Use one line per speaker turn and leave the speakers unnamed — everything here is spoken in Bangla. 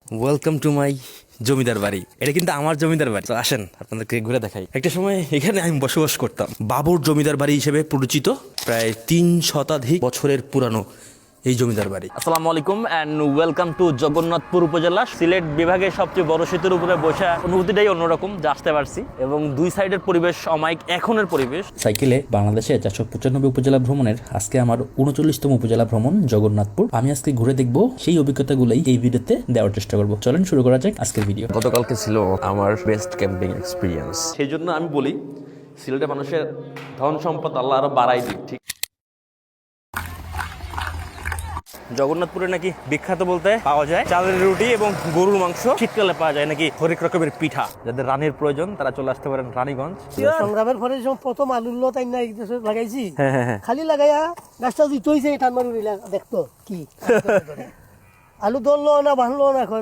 ওয়েলকাম টু মাই জমিদার বাড়ি। এটা কিন্তু আমার জমিদার বাড়ি। তো আসেন আপনাদেরকে ঘুরে দেখাই। একটা সময় এখানে আমি বসবাস করতাম। বাবুর জমিদার বাড়ি হিসেবে পরিচিত। প্রায় 3 শতাধিক বছরের পুরানো এই জমিদার বাড়ি। আসসালামু আলাইকুম অ্যান্ড ওয়েলকাম টু জগন্নাথপুর উপজেলা, সিলেট বিভাগের সবচেয়ে বড় সেতুর উপরে বসা। অনুভূতিটাই অন্যরকম, যা আসতে পারছি। এবং দুই সাইডের পরিবেশ অমায়িক এখনের পরিবেশ। সাইকেলে বাংলাদেশে 495 উপজেলা ভ্রমণের আজকে আমার 39তম উপজেলা ভ্রমণ জগন্নাথপুর। আমি আজকে ঘুরে দেখবো সেই অভিজ্ঞতাগুলোই এই ভিডিওতে দেওয়ার চেষ্টা করবো। চলেন শুরু করা যাক আজকের ভিডিও।
গতকালকে ছিল আমার বেস্ট ক্যাম্পিং এক্সপিরিয়েন্স।
সেই জন্য আমি বলি সিলেটের মানুষের ধন সম্পদ আল্লাহ আরো বাড়াই দিক। ঠিক, জগন্নাথপুরে নাকি বিখ্যাত বলতে পাওয়া যায় চালের রুটি এবং গরুর মাংস। শীতকালে পাওয়া যায় নাকি হরেক রকমের পিঠা। যাদের রানীর প্রয়োজন তারা চলে আসতে পারেন রানীগঞ্জ।
সংগ্রামের পরে যখন প্রথম আলুর লত আইনা লাগাইছি,
হ্যাঁ।
খালি লাগাইয়া গাছটা দিতে হয়েছে টান মারু দেখতো কি আলু ধরলো না ভাঙলো না এখন